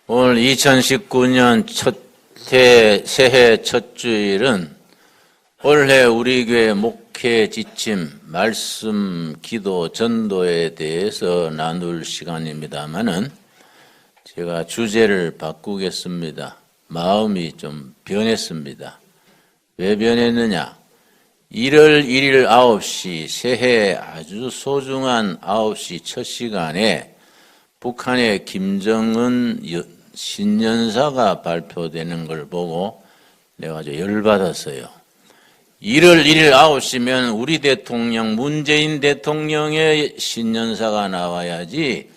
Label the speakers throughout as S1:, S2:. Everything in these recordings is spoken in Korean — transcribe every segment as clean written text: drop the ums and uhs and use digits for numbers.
S1: 오늘 2019년 새해 첫 주일은 올해 우리 교회 목회 지침, 말씀, 기도, 전도에 대해서 나눌 시간입니다만은 제가 주제를 바꾸겠습니다. 마음이 좀 변했습니다. 왜 변했느냐? 1월 1일 9시 새해 아주 소중한 9시 첫 시간에 북한의 김정은 신년사가 발표되는 걸 보고 내가 아주 열받았어요. 1월 1일 9시면 우리 대통령, 문재인 대통령의 신년사가 나와야지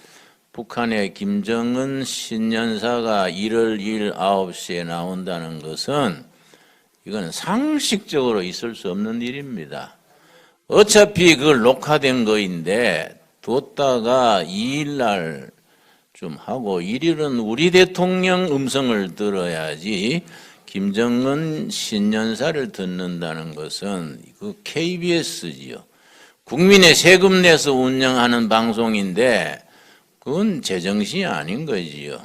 S1: 북한의 김정은 신년사가 1월 1일 9시에 나온다는 것은 이건 상식적으로 있을 수 없는 일입니다. 어차피 그걸 녹화된 거인데 뒀다가 2일날 좀 하고 1일은 우리 대통령 음성을 들어야지 김정은 신년사를 듣는다는 것은 그 KBS지요. 국민의 세금 내서 운영하는 방송인데 그건 제정신이 아닌 거지요.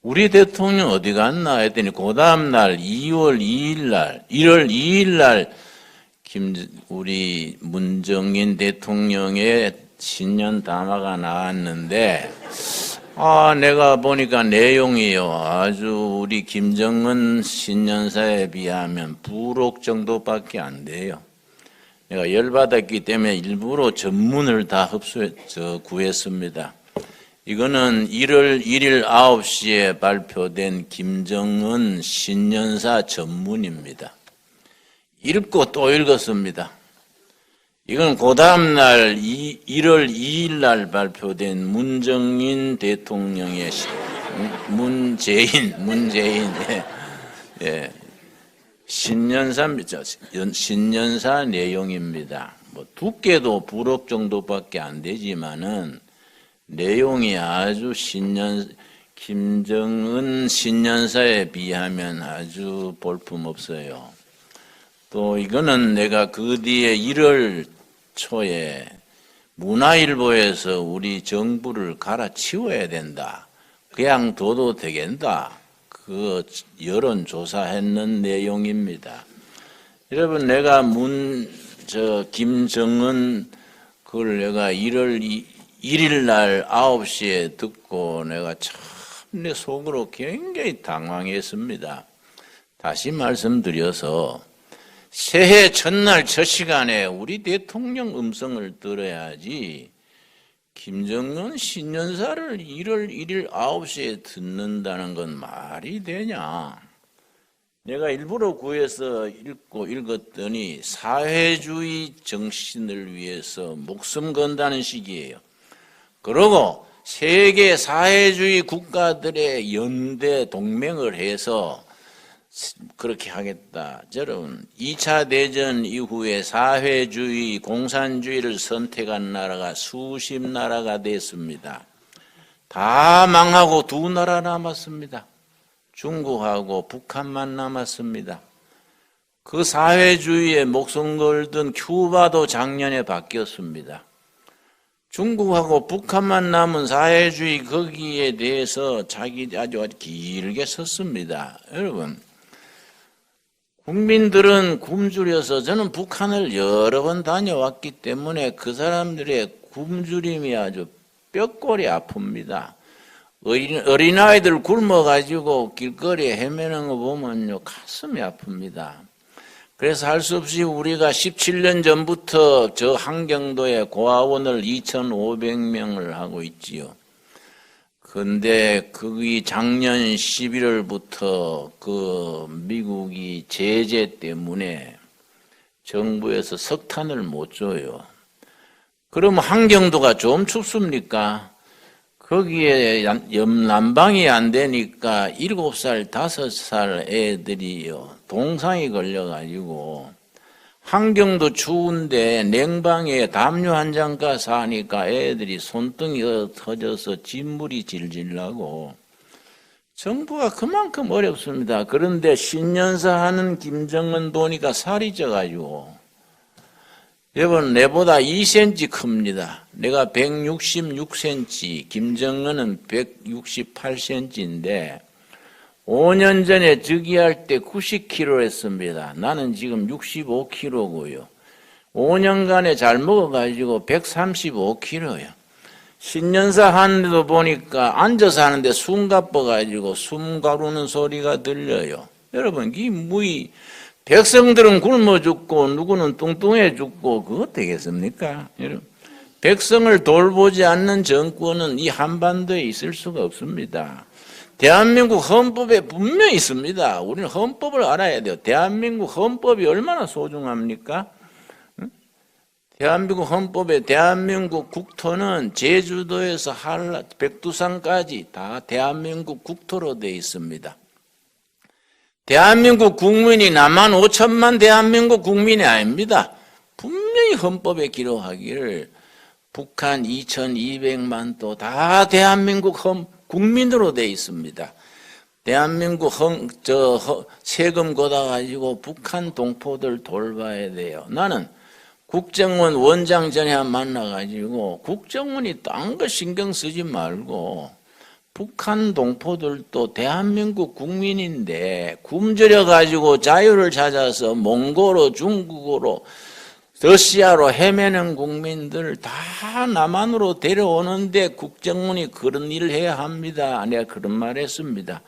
S1: 우리 대통령 어디 갔나 했더니 그 다음날 2월 2일날 1월 2일날 우리 문정인 대통령의 신년 담화가 나왔는데 내가 보니까 내용이요. 아주 우리 김정은 신년사에 비하면 부록 정도밖에 안 돼요. 내가 열받았기 때문에 일부러 전문을 다 구했습니다. 이거는 1월 1일 9시에 발표된 김정은 신년사 전문입니다. 읽고 또 읽었습니다. 이건 그 다음날 1월 2일날 발표된 문정인 대통령의 문재인 신년사 내용입니다. 뭐 두께도 부록 정도밖에 안 되지만은 내용이 아주 김정은 신년사에 비하면 아주 볼품없어요. 또 이거는 내가 그 뒤에 1월 초에 문화일보에서 우리 정부를 갈아치워야 된다. 그냥 둬도 되겠다. 그 여론조사했는 내용입니다. 여러분 내가 김정은 그걸 내가 1월 1일 날 9시에 듣고 내가 참 내 속으로 굉장히 당황했습니다. 다시 말씀드려서 새해 첫날 첫 시간에 우리 대통령 음성을 들어야지 김정은 신년사를 1월 1일 9시에 듣는다는 건 말이 되냐. 내가 일부러 구해서 읽었더니 사회주의 정신을 위해서 목숨 건다는 식이에요. 그리고 세계 사회주의 국가들의 연대 동맹을 해서 그렇게 하겠다. 여러분 2차 대전 이후에 사회주의, 공산주의를 선택한 나라가 수십 나라가 됐습니다. 다 망하고 두 나라 남았습니다. 중국하고 북한만 남았습니다. 그 사회주의에 목숨 걸던 큐바도 작년에 바뀌었습니다. 중국하고 북한만 남은 사회주의 거기에 대해서 자기 아주 길게 섰습니다. 여러분 국민들은 굶주려서 저는 북한을 여러 번 다녀왔기 때문에 그 사람들의 굶주림이 아주 뼈골이 아픕니다. 어린아이들 굶어가지고 길거리에 헤매는 거 보면요 가슴이 아픕니다. 그래서 할 수 없이 우리가 17년 전부터 저 한경도에 고아원을 2,500명을 하고 있지요. 근데 그게 작년 11월부터 그 미국이 제재 때문에 정부에서 석탄을 못 줘요. 그럼 한경도가 좀 춥습니까? 거기에 난방이 안 되니까 7살, 5살 애들이요. 동상이 걸려가지고 한경도 추운데 냉방에 담요 한 잔 가서 하니까 애들이 손등이 터져서 진물이 질질 나고 정부가 그만큼 어렵습니다. 그런데 신년사 하는 김정은 보니까 살이 쪄가지고 여러분, 내보다 2cm 큽니다. 내가 166cm, 김정은은 168cm인데 5년 전에 즉위할 때 90kg 했습니다. 나는 지금 65kg고요. 5년간에 잘 먹어가지고 135kg요. 신년사 하는데도 보니까 앉아서 하는데 숨 가빠가지고 숨 가루는 소리가 들려요. 여러분, 이 무의 백성들은 굶어 죽고 누구는 뚱뚱해 죽고 그거 되겠습니까? 여러분, 백성을 돌보지 않는 정권은 이 한반도에 있을 수가 없습니다. 대한민국 헌법에 분명히 있습니다. 우리는 헌법을 알아야 돼요. 대한민국 헌법이 얼마나 소중합니까? 대한민국 헌법에 대한민국 국토는 제주도에서 한라, 백두산까지 다 대한민국 국토로 되어 있습니다. 대한민국 국민이 나만 5천만 대한민국 국민이 아닙니다. 분명히 헌법에 기록하기를 북한 2,200만 도 다 대한민국 국민으로 되어 있습니다. 대한민국 세금 걷어가지고 북한 동포들 돌봐야 돼요. 나는 국정원 원장 전에 만나가지고 국정원이 딴 거 신경 쓰지 말고 북한 동포들도 대한민국 국민인데 굶주려가지고 자유를 찾아서 몽고로 중국으로 러시아로 헤매는 국민들 다 남한으로 데려오는데 국정원이 그런 일을 해야 합니다. 내가 그런 말 했습니다.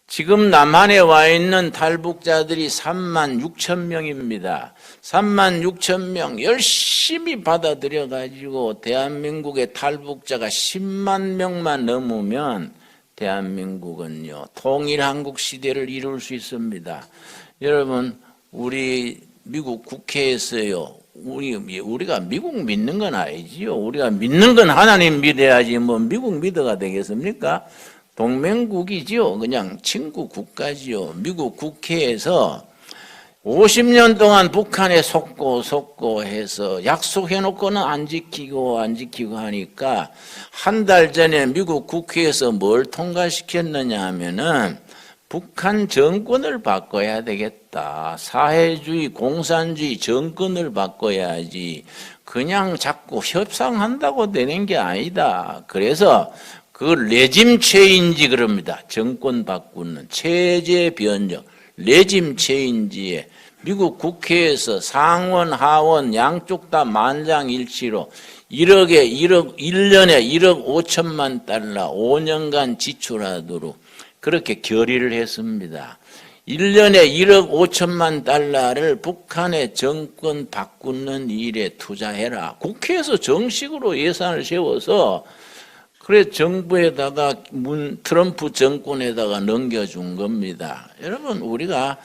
S1: 지금 남한에 와 있는 탈북자들이 36,000명입니다. 36,000명 열심히 받아들여가지고 대한민국의 탈북자가 10만 명만 넘으면 대한민국은요, 통일한국 시대를 이룰 수 있습니다. 여러분, 우리 미국 국회에서요, 우리가 미국 믿는 건 아니지요. 우리가 믿는 건 하나님 믿어야지 뭐 미국 믿어가 되겠습니까? 동맹국이지요. 그냥 친구 국가지요. 미국 국회에서 50년 동안 북한에 속고 해서 약속해놓고는 안 지키고 하니까 한 달 전에 미국 국회에서 뭘 통과시켰느냐 하면은 북한 정권을 바꿔야 되겠다. 사회주의, 공산주의 정권을 바꿔야지 그냥 자꾸 협상한다고 되는 게 아니다. 그래서 그 레짐 체인지 그럽니다. 정권 바꾸는 체제 변경, 레짐 체인지에 미국 국회에서 상원, 하원 양쪽 다 만장일치로 1년에 1억 5천만 달러 5년간 지출하도록 그렇게 결의를 했습니다. 1년에 1억 5천만 달러를 북한의 정권 바꾸는 일에 투자해라. 국회에서 정식으로 예산을 세워서 그래 정부에다가 트럼프 정권에다가 넘겨준 겁니다. 여러분, 우리가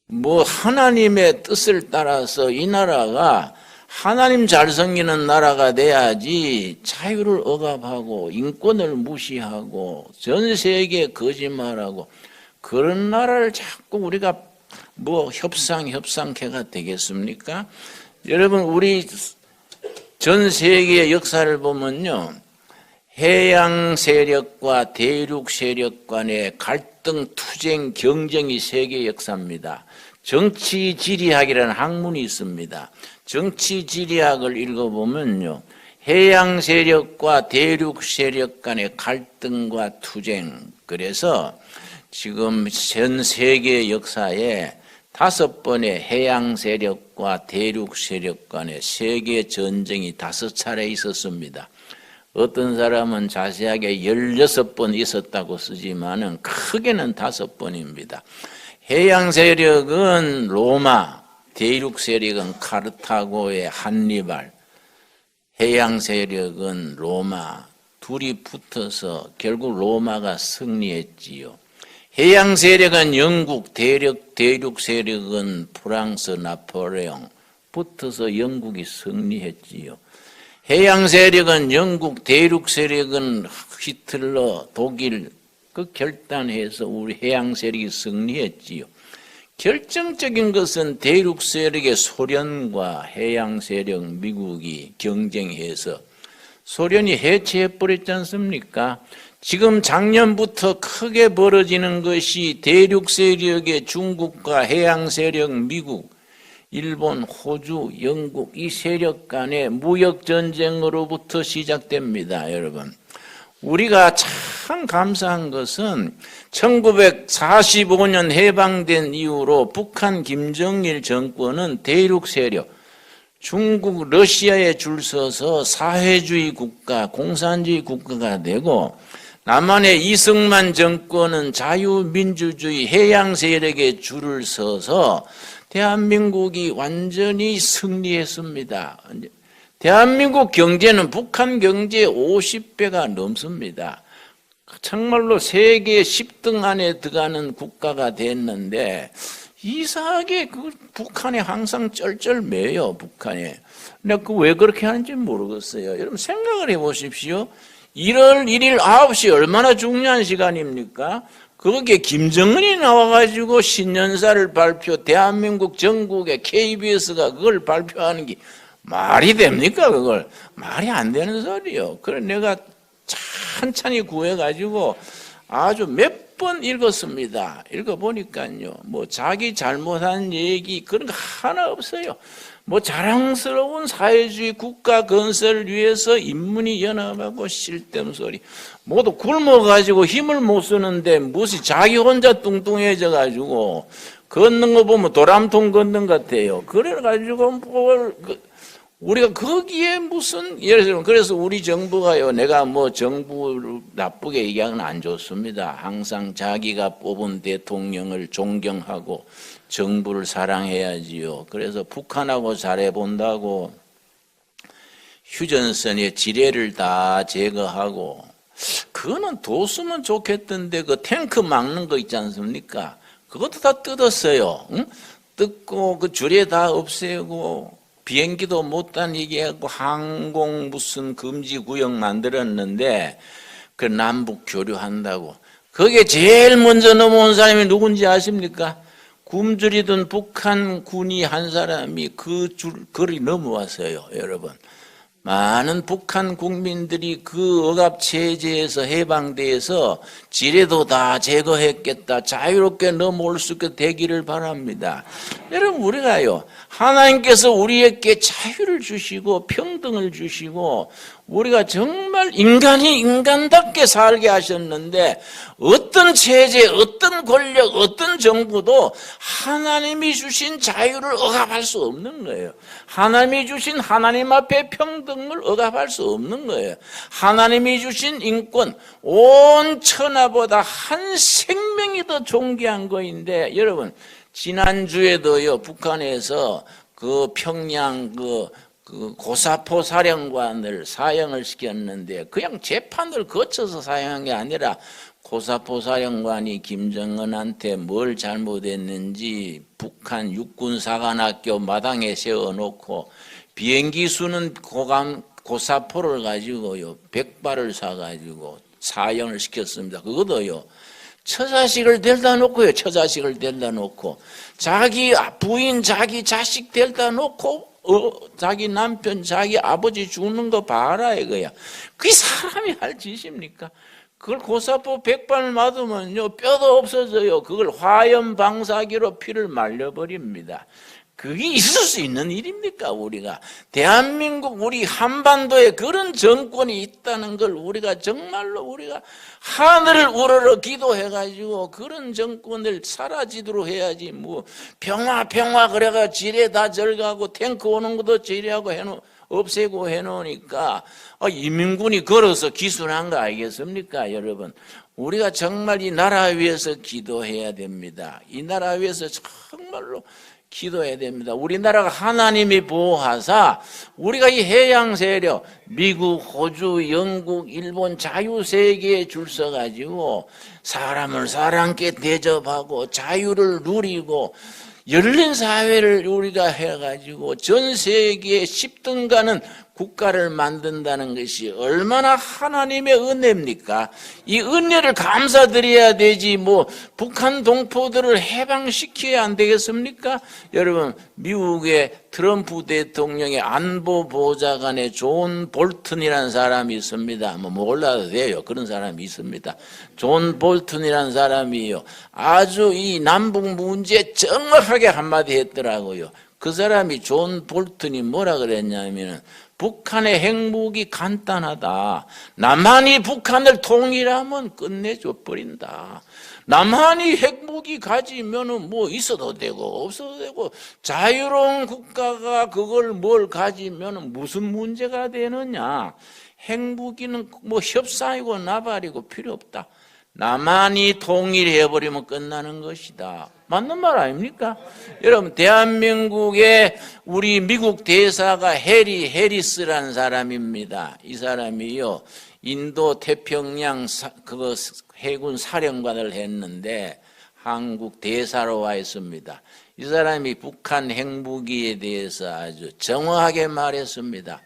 S1: 뭐 하나님의 뜻을 따라서 이 나라가 하나님 잘 섬기는 나라가 돼야지 자유를 억압하고 인권을 무시하고 전 세계에 거짓말하고 그런 나라를 자꾸 우리가 뭐 협상캐가 되겠습니까? 여러분, 우리 전 세계의 역사를 보면요, 해양 세력과 대륙 세력 간의 갈등, 투쟁, 경쟁이 세계 역사입니다. 정치지리학이라는 학문이 있습니다. 정치지리학을 읽어보면요, 해양 세력과 대륙 세력 간의 갈등과 투쟁, 그래서 지금 전 세계 역사에 5번의 해양 세력과 대륙 세력 간의 세계 전쟁이 5차례 있었습니다. 어떤 사람은 자세하게 16번 있었다고 쓰지만은 크게는 5번입니다. 해양 세력은 로마, 대륙 세력은 카르타고의 한니발, 해양 세력은 로마, 둘이 붙어서 결국 로마가 승리했지요. 해양 세력은 영국, 대륙 세력은 프랑스 나폴레옹 붙어서 영국이 승리했지요. 해양 세력은 영국, 대륙 세력은 히틀러, 독일 그 결단해서 우리 해양 세력이 승리했지요. 결정적인 것은 대륙 세력의 소련과 해양 세력 미국이 경쟁해서 소련이 해체해버렸지 않습니까? 지금 작년부터 크게 벌어지는 것이 대륙 세력의 중국과 해양 세력 미국 일본, 호주, 영국 이 세력 간의 무역 전쟁으로부터 시작됩니다. 여러분, 우리가 참 감사한 것은 1945년 해방된 이후로 북한 김정일 정권은 대륙 세력, 중국, 러시아에 줄 서서 사회주의 국가, 공산주의 국가가 되고, 남한의 이승만 정권은 자유민주주의 해양 세력에 줄을 서서 대한민국이 완전히 승리했습니다. 대한민국 경제는 북한 경제의 50배가 넘습니다. 정말로 세계 10등 안에 들어가는 국가가 됐는데, 이상하게 북한에 항상 쩔쩔매요, 북한에. 근데 왜 그렇게 하는지 모르겠어요. 여러분 생각을 해 보십시오. 1월 1일 9시 얼마나 중요한 시간입니까? 거기에 김정은이 나와가지고 신년사를 대한민국 전국의 KBS가 그걸 발표하는 게 말이 됩니까, 그걸? 말이 안 되는 소리요. 그래, 내가 천천히 구해가지고 아주 몇 번 읽었습니다. 읽어보니까요, 뭐 자기 잘못한 얘기 그런 거 하나 없어요. 뭐 자랑스러운 사회주의 국가 건설을 위해서 인문이 연합하고 쓸데없는 소리. 모두 굶어가지고 힘을 못 쓰는데 무슨 자기 혼자 뚱뚱해져가지고 걷는 거 보면 도람통 걷는 것 같아요. 그래가지고 뭘 우리가 거기에 무슨 예를 들면 그래서 우리 정부가요, 내가 뭐 정부를 나쁘게 얘기하는 건 안 좋습니다. 항상 자기가 뽑은 대통령을 존경하고 정부를 사랑해야지요. 그래서 북한하고 잘해본다고 휴전선의 지뢰를 다 제거하고, 그거는 뒀으면 좋겠던데 그 탱크 막는 거 있지 않습니까? 그것도 다 뜯었어요. 응? 뜯고 그 지뢰 다 없애고 비행기도 못 다니게 하고 항공 무슨 금지 구역 만들었는데 그 남북 교류한다고. 거기에 제일 먼저 넘어온 사람이 누군지 아십니까? 굶주리던 북한 군이 한 사람이 그리 넘어왔어요, 여러분. 많은 북한 국민들이 그 억압 체제에서 해방돼서 지뢰도 다 제거했겠다, 자유롭게 넘어올 수 있게 되기를 바랍니다. 여러분, 우리가요, 하나님께서 우리에게 자유를 주시고 평등을 주시고 우리가 정말 인간이 인간답게 살게 하셨는데, 어떤 체제, 어떤 권력, 어떤 정부도 하나님이 주신 자유를 억압할 수 없는 거예요. 하나님이 주신 하나님 앞에 평등을 억압할 수 없는 거예요. 하나님이 주신 인권, 온 천하보다 한 생명이 더 존귀한 거인데, 여러분, 지난주에도요, 북한에서 그 평양 그 고사포 사령관을 사형을 시켰는데, 그냥 재판을 거쳐서 사형한 게 아니라 고사포 사령관이 김정은한테 뭘 잘못했는지 북한 육군사관학교 마당에 세워놓고 비행기 수는 고사포를 가지고요 100발을 사가지고 사형을 시켰습니다. 그것도요 처자식을 데려다 놓고요, 처자식을 데려다 놓고 자기 부인, 자기 자식 데려다 놓고 자기 남편, 자기 아버지 죽는 거 봐라 이거야. 그게 사람이 할 짓입니까? 그걸 고사포 100발 맞으면요 뼈도 없어져요. 그걸 화염 방사기로 피를 말려버립니다. 그게 있을 수 있는 일입니까? 우리가 대한민국, 우리 한반도에 그런 정권이 있다는 걸 우리가 정말로 우리가 하늘을 우러러 기도해가지고 그런 정권을 사라지도록 해야지. 뭐 평화 그래가 지뢰 다 절가고 탱크 오는 것도 지뢰하고 없애고 해놓으니까 이민군이 걸어서 기순한 거 알겠습니까, 여러분? 우리가 정말 이 나라 위해서 기도해야 됩니다. 이 나라 위해서 정말로 기도해야 됩니다. 우리나라가 하나님이 보호하사 우리가 이 해양 세력, 미국, 호주, 영국, 일본 자유세계에 줄 서가지고 사람을 사람께 대접하고 자유를 누리고 열린 사회를 우리가 해가지고 전 세계에 10등 가는 국가를 만든다는 것이 얼마나 하나님의 은혜입니까? 이 은혜를 감사드려야 되지 뭐 북한 동포들을 해방시켜야 안 되겠습니까? 여러분, 미국의 트럼프 대통령의 안보보좌관에 존 볼튼이라는 사람이 있습니다. 뭐 몰라도 돼요. 그런 사람이 있습니다. 존 볼튼이라는 사람이요, 아주 이 남북 문제에 정확하게 한마디 했더라고요. 그 사람이 존 볼튼이 뭐라 그랬냐면 북한의 핵무기 간단하다. 남한이 북한을 통일하면 끝내줘 버린다. 남한이 핵무기 가지면은 뭐 있어도 되고 없어도 되고 자유로운 국가가 그걸 뭘 가지면은 무슨 문제가 되느냐. 핵무기는 뭐 협상이고 나발이고 필요 없다. 남한이 통일해버리면 끝나는 것이다. 맞는 말 아닙니까? 여러분, 대한민국의 우리 미국 대사가 해리스라는 사람입니다. 이 사람이요, 인도 태평양 해군 사령관을 했는데 한국 대사로 와 있습니다. 이 사람이 북한 핵무기에 대해서 아주 정확하게 말했습니다.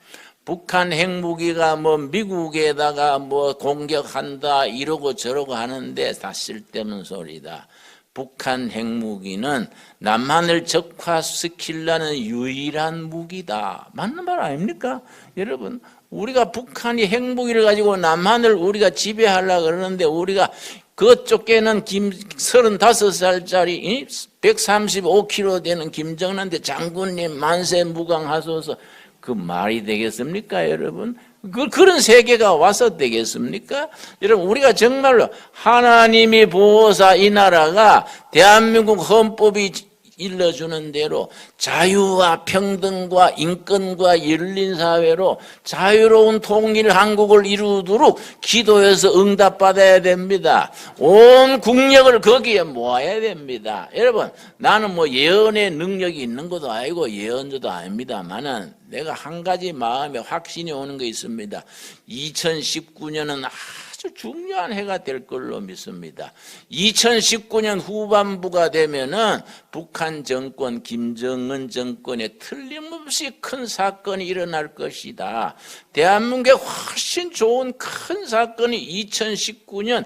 S1: 북한 핵무기가 뭐 미국에다가 뭐 공격한다 이러고 저러고 하는데 다 쓸데없는 소리다. 북한 핵무기는 남한을 적화시키려는 유일한 무기다. 맞는 말 아닙니까? 여러분, 우리가 북한이 핵무기를 가지고 남한을 우리가 지배하려고 그러는데 우리가 그쪽에는 35살짜리 135kg 되는 김정은한테 장군님 만세 무강하소서 그 말이 되겠습니까, 여러분? 그런 세계가 와서 되겠습니까? 여러분, 우리가 정말로 하나님이 보호사 이 나라가 대한민국 헌법이 일러주는 대로 자유와 평등과 인권과 열린 사회로 자유로운 통일 한국을 이루도록 기도해서 응답받아야 됩니다. 온 국력을 거기에 모아야 됩니다. 여러분, 나는 뭐 예언의 능력이 있는 것도 아니고 예언자도 아닙니다만은 내가 한 가지 마음에 확신이 오는 게 있습니다. 2019년은 아주 중요한 해가 될 걸로 믿습니다. 2019년 후반부가 되면은 북한 정권, 김정은 정권에 틀림없이 큰 사건이 일어날 것이다. 대한민국에 훨씬 좋은 큰 사건이 2019년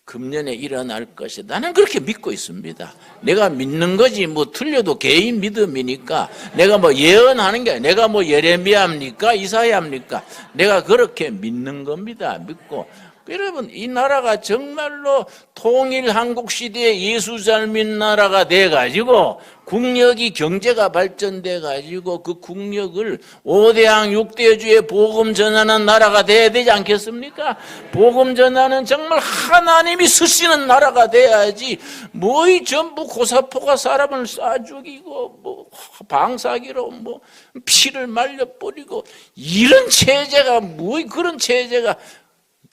S1: 금년에 일어날 것이다. 나는 그렇게 믿고 있습니다. 내가 믿는 거지 뭐 틀려도 개인 믿음이니까 내가 뭐 예언하는 게 아니라 내가 뭐 예레미야입니까? 이사야입니까? 내가 그렇게 믿는 겁니다. 믿고 여러분, 이 나라가 정말로 통일 한국 시대에 예수 잘 믿는 나라가 돼가지고 국력이 경제가 발전돼가지고 그 국력을 5대양 6대주의 복음 전하는 나라가 돼야 되지 않겠습니까? 복음 전하는 정말 하나님이 쓰시는 나라가 돼야지 뭐 이 전부 고사포가 사람을 쏴 죽이고 뭐 방사기로 뭐 피를 말려버리고 이런 체제가 뭐 그런 체제가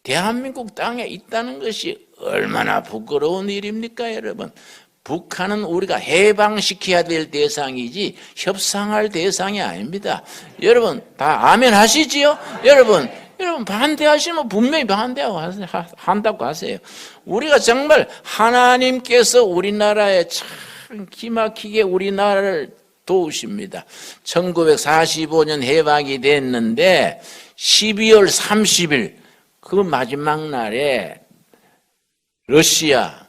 S1: 대한민국 땅에 있다는 것이 얼마나 부끄러운 일입니까, 여러분? 북한은 우리가 해방시켜야 될 대상이지 협상할 대상이 아닙니다. 여러분 다 아멘 하시지요? 여러분 반대하시면 분명히 한다고 하세요. 우리가 정말 하나님께서 우리나라에 참 기막히게 우리나라를 도우십니다. 1945년 해방이 됐는데 12월 30일 그 마지막 날에 러시아,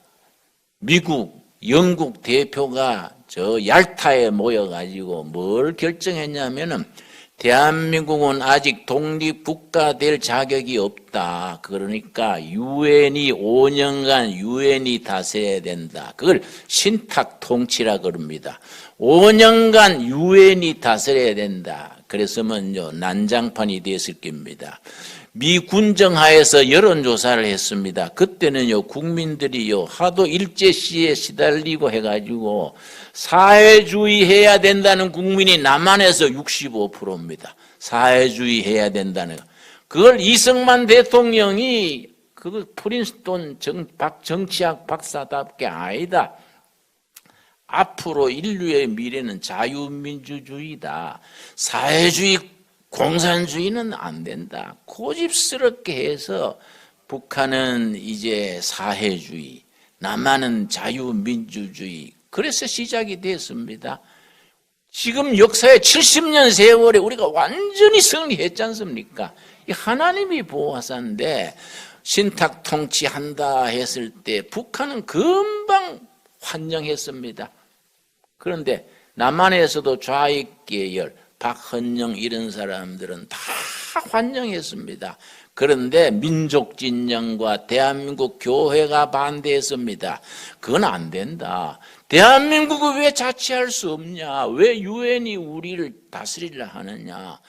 S1: 미국, 영국 대표가 저 얄타에 모여가지고 뭘 결정했냐면은 대한민국은 아직 독립국가 될 자격이 없다. 그러니까 유엔이 5년간 유엔이 다스려야 된다. 그걸 신탁 통치라 그럽니다. 5년간 유엔이 다스려야 된다. 그래서면요 난장판이 됐을 겁니다. 미 군정하에서 여론조사를 했습니다. 그때는요 국민들이요 하도 일제시에 시달리고 해가지고 사회주의 해야 된다는 국민이 남한에서 65%입니다. 사회주의 해야 된다는 그걸 이승만 대통령이 그거 프린스톤 정치학 박사답게 아니다. 앞으로 인류의 미래는 자유민주주의다. 사회주의 공산주의는 안 된다. 고집스럽게 해서 북한은 이제 사회주의, 남한은 자유민주주의. 그래서 시작이 됐습니다. 지금 역사의 70년 세월에 우리가 완전히 승리했지 않습니까? 이 하나님이 보호하사인데 신탁 통치한다 했을 때 북한은 금방 환영했습니다. 그런데 남한에서도 좌익 계열, 박헌영 이런 사람들은 다 환영했습니다. 그런데 민족 진영과 대한민국 교회가 반대했습니다. 그건 안 된다. 대한민국을 왜 자치할 수 없냐? 왜 유엔이 우리를 다스리려 하느냐?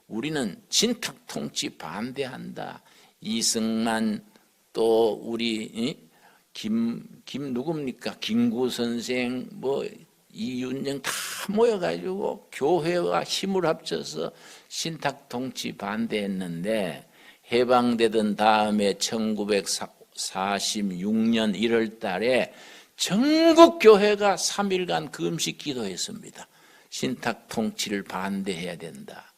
S1: 우리는 신탁 통치 반대한다. 이승만 또 우리 김 누굽니까? 김구 선생 뭐 이윤영 다 모여가지고 교회와 힘을 합쳐서 신탁 통치 반대했는데 해방되던 다음에 1946년 1월 달에 전국 교회가 3일간 금식 기도했습니다. 신탁 통치를 반대해야 된다.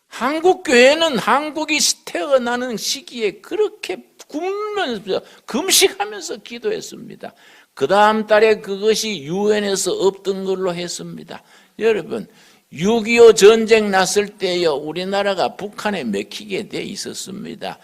S1: 한국 교회는 한국이 태어나는 시기에 그렇게 굶으면서 금식하면서 기도했습니다. 그 다음 달에 그것이 유엔에서 없던 걸로 했습니다. 여러분 6.25 전쟁 났을 때요 우리나라가 북한에 맥히게 돼 있었습니다.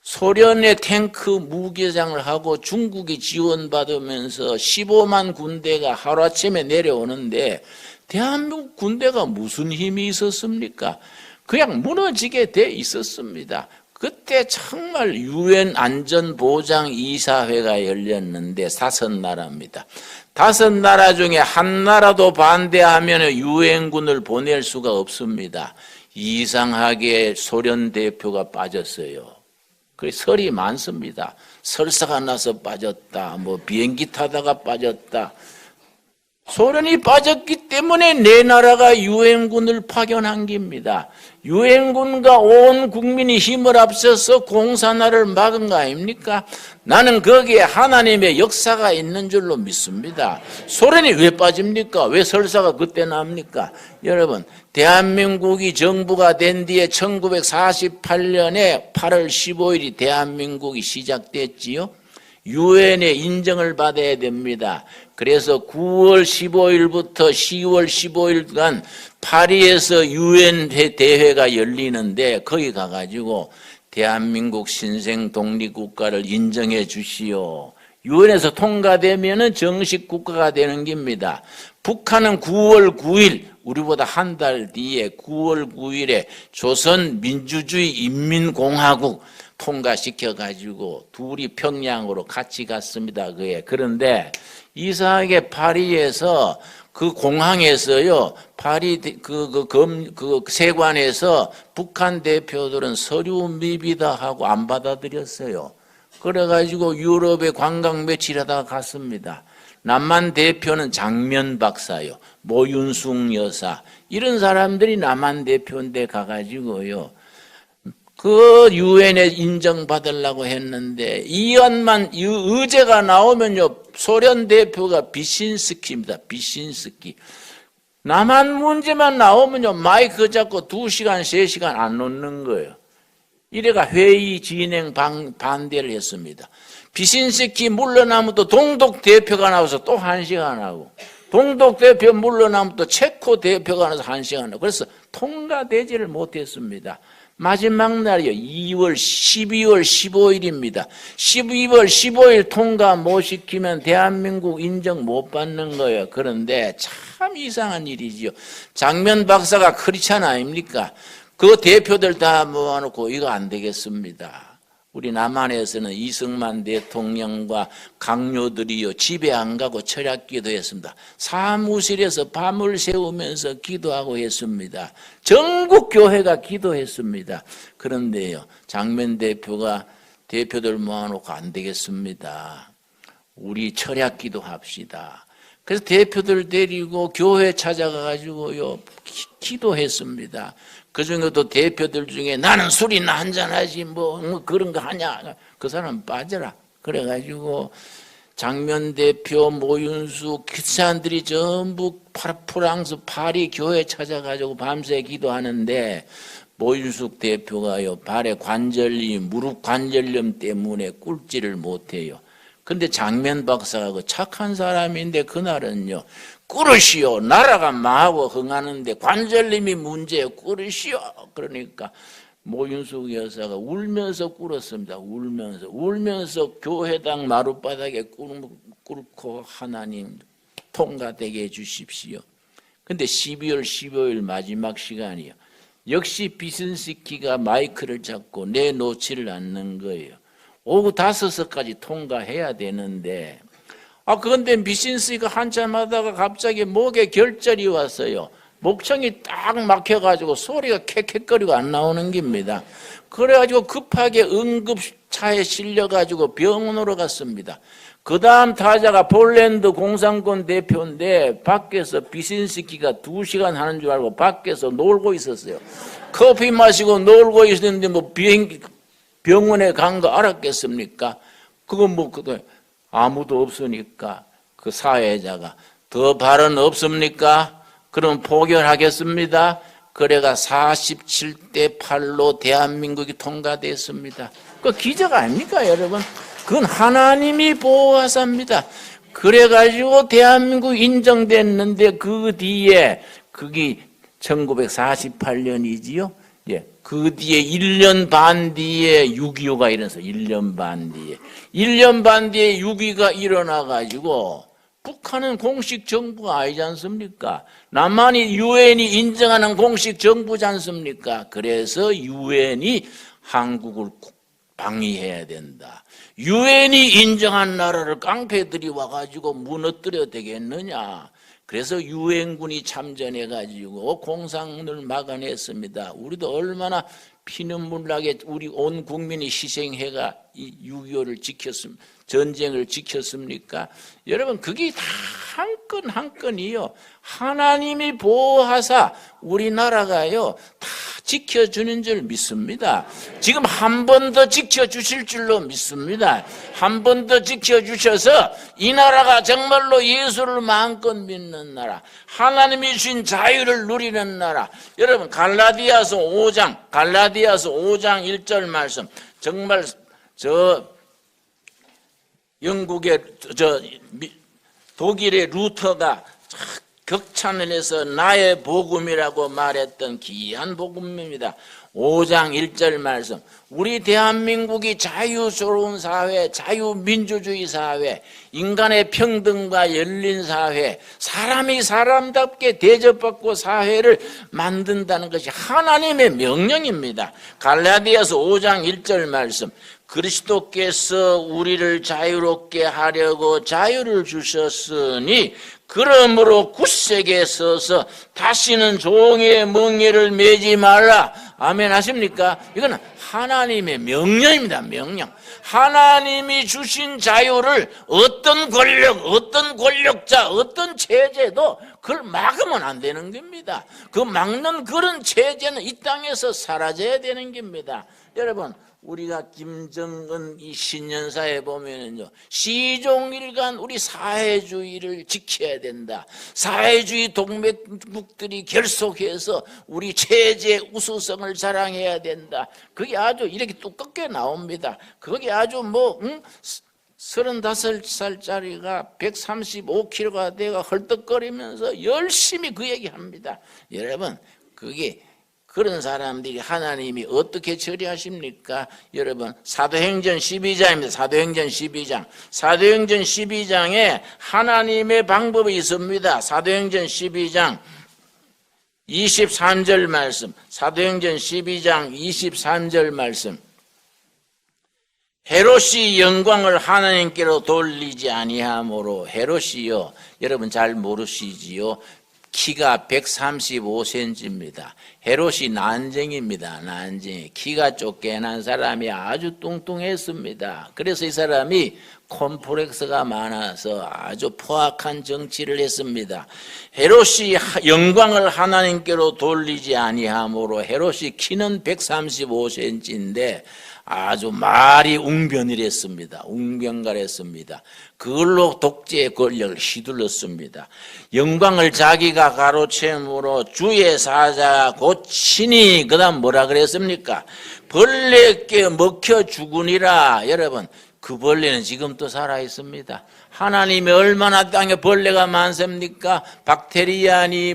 S1: 소련의 탱크 무기장을 하고 중국이 지원받으면서 15만 군대가 하루아침에 내려오는데 대한민국 군대가 무슨 힘이 있었습니까? 그냥 무너지게 돼 있었습니다. 그때 정말 유엔 안전보장이사회가 열렸는데 5나라입니다. 5나라 중에 한 나라도 반대하면 유엔군을 보낼 수가 없습니다. 이상하게 소련 대표가 빠졌어요. 그 설이 많습니다. 설사가 나서 빠졌다. 뭐 비행기 타다가 빠졌다. 소련이 빠졌기 때문에 네 나라가 유엔군을 파견한 겁니다. 유엔군과 온 국민이 힘을 합쳐서 공산화를 막은 거 아닙니까? 나는 거기에 하나님의 역사가 있는 줄로 믿습니다. 소련이 왜 빠집니까? 왜 설사가 그때 납니까? 여러분 대한민국이 정부가 된 뒤에 1948년에 8월 15일이 대한민국이 시작됐지요. 유엔의 인정을 받아야 됩니다. 그래서 9월 15일부터 10월 15일간 파리에서 유엔 대회가 열리는데 거기 가가지고 대한민국 신생 독립국가를 인정해 주시오. 유엔에서 통과되면 정식 국가가 되는 겁니다. 북한은 9월 9일 우리보다 한 달 뒤에 9월 9일에 조선민주주의 인민공화국 통과시켜가지고 둘이 평양으로 같이 갔습니다. 그런데 이상하게 파리에서 그 공항에서요, 파리 그 세관에서 북한 대표들은 서류 미비다 하고 안 받아들였어요. 그래가지고 유럽에 관광 며칠 하다가 갔습니다. 남한 대표는 장면 박사요, 모윤숙 여사 이런 사람들이 남한 대표인데 가가지고요. 그 유엔에 인정받으려고 했는데 이안만 의제가 나오면요 소련 대표가 비신스키입니다. 비신스키. 남한 문제만 나오면요 마이크 잡고 2시간 3시간 안 놓는 거예요. 이래가 회의 진행 반대를 했습니다. 비신스키 물러나면 또 동독 대표가 나와서 또 1시간 하고 동독 대표 물러나면 또 체코 대표가 나와서 1시간 하고 그래서 통과되지를 못했습니다. 마지막 날이요. 12월 15일입니다. 12월 15일 통과 못 시키면 대한민국 인정 못 받는 거예요. 그런데 참 이상한 일이지요. 장면 박사가 크리스찬 아닙니까? 그 대표들 다 모아놓고 이거 안 되겠습니다. 우리 남한에서는 이승만 대통령과 강요들이요 집에 안 가고 철학 기도했습니다. 사무실에서 밤을 새우면서 기도하고 했습니다. 전국 교회가 기도했습니다. 그런데요 장면 대표가 대표들 모아놓고 안 되겠습니다. 우리 철학 기도합시다. 그래서 대표들 데리고 교회 찾아가가지고요 기도했습니다. 그 중에도 대표들 중에 나는 술이나 한잔하지 뭐 그런 거 하냐 그 사람 빠져라 그래가지고 장면 대표 모윤수 기사들이 전부 프랑스 파리 교회 찾아가지고 밤새 기도하는데 모윤숙 대표가요 발에 관절염 무릎 관절염 때문에 꿇지를 못해요. 근데 장면 박사가 그 착한 사람인데 그날은요 꿇으시오. 나라가 망하고 흥하는데 관절님이 문제예요. 꿇으시오. 그러니까 모윤숙 여사가 울면서 꿇었습니다. 울면서 교회당 마룻바닥에 꿇고 하나님 통과되게 해주십시오. 근데 12월 15일 마지막 시간이요. 역시 비슨스키가 마이크를 잡고 내놓지를 않는 거예요. 오후 5시까지 통과해야 되는데 그런데 미신스가 한참 하다가 갑자기 목에 결절이 왔어요. 목청이 딱 막혀가지고 소리가 캑캑거리고 안 나오는 겁니다. 그래가지고 급하게 응급차에 실려가지고 병원으로 갔습니다. 그 다음 타자가 폴란드 공산권 대표인데 밖에서 비신스키가 2시간 하는 줄 알고 밖에서 놀고 있었어요. 커피 마시고 놀고 있었는데 뭐 병원에 간 거 알았겠습니까? 그건 뭐 아무도 없으니까 그 사회자가 더 발언 없습니까? 그럼 포결하겠습니다. 그래가 47대 8로 대한민국이 통과됐습니다. 그 기적 아닙니까, 여러분? 그건 하나님이 보호하사입니다. 그래가지고 대한민국 인정됐는데 그 뒤에 그게 1948년이지요. 예. 그 뒤에 1년 반 뒤에 6.25가 일어나서 1년 반 뒤에 1년 반 뒤에 6.25가 일어나가지고 북한은 공식 정부가 아니지 않습니까? 남한이 유엔이 인정하는 공식 정부지 않습니까? 그래서 유엔이 한국을 방위해야 된다. 유엔이 인정한 나라를 깡패들이 와가지고 무너뜨려 되겠느냐? 그래서 유엔군이 참전해가지고 공산을 막아냈습니다. 우리도 얼마나 피눈물 나게 우리 온 국민이 희생해가 이 6.25를 지켰습니다. 전쟁을 지켰습니까? 여러분, 그게 다 한 건 한 건이요. 하나님이 보호하사 우리나라가요, 다 지켜주는 줄 믿습니다. 지금 한 번 더 지켜주실 줄로 믿습니다. 한 번 더 지켜주셔서 이 나라가 정말로 예수를 마음껏 믿는 나라, 하나님이 주신 자유를 누리는 나라. 여러분, 갈라디아서 5장 1절 말씀, 정말 영국의 독일의 루터가 격찬을 해서 나의 복음이라고 말했던 귀한 복음입니다. 5장 1절 말씀. 우리 대한민국이 자유스러운 사회, 자유민주주의 사회, 인간의 평등과 열린 사회, 사람이 사람답게 대접받고 사회를 만든다는 것이 하나님의 명령입니다. 갈라디아서 5장 1절 말씀. 그리스도께서 우리를 자유롭게 하려고 자유를 주셨으니 그러므로 굳세게 서서 다시는 종의 멍에를 매지 말라. 아멘 하십니까? 이건 하나님의 명령입니다. 명령. 하나님이 주신 자유를 어떤 권력, 어떤 권력자, 어떤 체제도 그걸 막으면 안 되는 겁니다. 그 막는 그런 체제는 이 땅에서 사라져야 되는 겁니다. 여러분, 우리가 김정은 이 신년사에 보면은요, 시종일관 우리 사회주의를 지켜야 된다. 사회주의 동맹국들이 결속해서 우리 체제 우수성을 자랑해야 된다. 그게 아주 이렇게 두껍게 나옵니다. 그게 아주 35살짜리가 135kg가 돼가 헐떡거리면서 열심히 그 얘기합니다. 여러분, 그게 그런 사람들이 하나님이 어떻게 처리하십니까? 여러분, 사도행전 12장입니다. 사도행전 12장. 사도행전 12장에 하나님의 방법이 있습니다. 사도행전 12장 23절 말씀. 사도행전 12장 23절 말씀. 헤롯이 영광을 하나님께로 돌리지 아니하므로, 헤롯이요, 여러분 잘 모르시지요? 키가 135cm입니다. 헤롯이 난쟁입니다. 난쟁이. 키가 쫓겨난 사람이 아주 뚱뚱했습니다. 그래서 이 사람이 콤플렉스가 많아서 아주 포악한 정치를 했습니다. 헤롯이 영광을 하나님께로 돌리지 아니하므로, 헤롯이 키는 135cm인데 아주 말이 웅변이랬습니다. 웅변가랬습니다. 그걸로 독재의 권력을 휘둘렀습니다. 영광을 자기가 가로채므로 주의 사자가 곧 친히, 그 다음 뭐라 그랬습니까? 벌레께 먹혀 죽으니라. 여러분, 그 벌레는 지금도 살아있습니다. 하나님이 얼마나 땅에 벌레가 많습니까? 박테리아니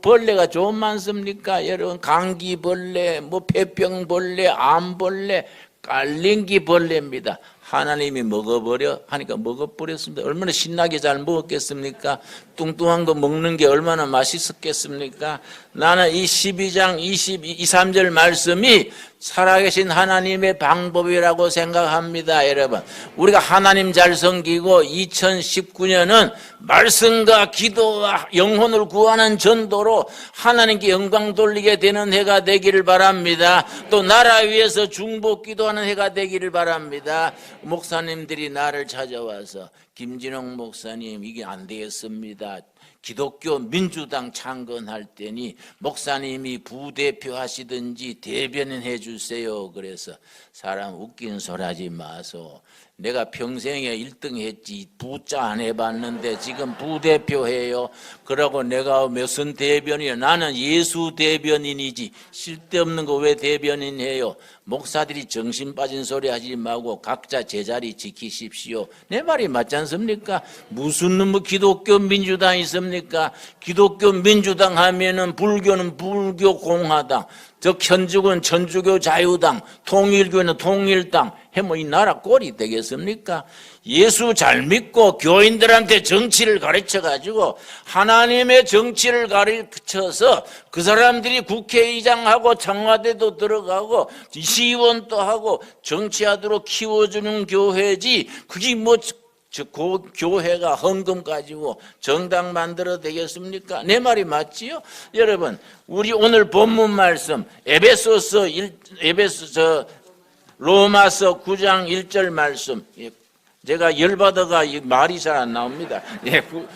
S1: 벌레가 좀 많습니까? 여러분, 감기벌레, 폐병벌레, 암벌레, 깔랭기 벌레입니다. 하나님이 먹어버려 하니까 먹어버렸습니다. 얼마나 신나게 잘 먹었겠습니까? 뚱뚱한 거 먹는 게 얼마나 맛있었겠습니까? 나는 이 12장 22, 23절 말씀이 살아계신 하나님의 방법이라고 생각합니다. 여러분, 우리가 하나님 잘 섬기고 2019년은 말씀과 기도와 영혼을 구하는 전도로 하나님께 영광 돌리게 되는 해가 되기를 바랍니다. 또 나라 위해서 중보 기도하는 해가 되기를 바랍니다. 목사님들이 나를 찾아와서 김진홍 목사님 이게 안 되겠습니다. 기독교 민주당 창건할 때니 목사님이 부대표 하시든지 대변인 해주세요. 그래서 사람 웃긴 소리 하지 마소. 내가 평생에 1등 했지 부자 안 해봤는데 지금 부대표 해요. 그러고 내가 무슨 대변이야. 나는 예수 대변인이지 쓸데없는 거 왜 대변인 해요. 목사들이 정신 빠진 소리 하지 말고 각자 제자리 지키십시오. 내 말이 맞지 않습니까? 무슨 놈의 기독교 민주당이 있습니까? 기독교 민주당 하면은 불교는 불교 공화당, 저 천주교는 천주교 자유당, 통일교는 통일당 해뭐 이 나라 꼴이 되겠습니까? 예수 잘 믿고 교인들한테 정치를 가르쳐가지고 하나님의 정치를 가르쳐서 그 사람들이 국회의장하고 청와대도 들어가고 시의원도 하고 정치하도록 키워주는 교회지 그게 뭐 교회가 헌금 가지고 정당 만들어 되겠습니까? 내 말이 맞지요? 여러분, 우리 오늘 본문 말씀 로마서 9장 1절 말씀, 제가 열받아가 말이 잘 안 나옵니다.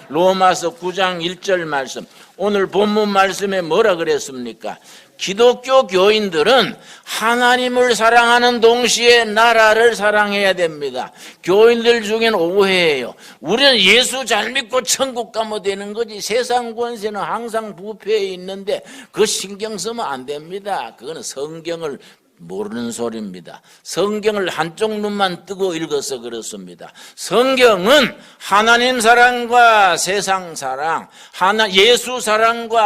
S1: 로마서 9장 1절 말씀, 오늘 본문 말씀에 뭐라 그랬습니까? 기독교 교인들은 하나님을 사랑하는 동시에 나라를 사랑해야 됩니다. 교인들 중에는 오해예요. 우리는 예수 잘 믿고 천국 가면 되는 거지 세상 권세는 항상 부패해 있는데 그거 신경 쓰면 안 됩니다. 그거는 성경을 모르는 소리입니다. 성경을 한쪽 눈만 뜨고 읽어서 그렇습니다. 성경은 하나님 사랑과 세상 사랑, 예수 사랑과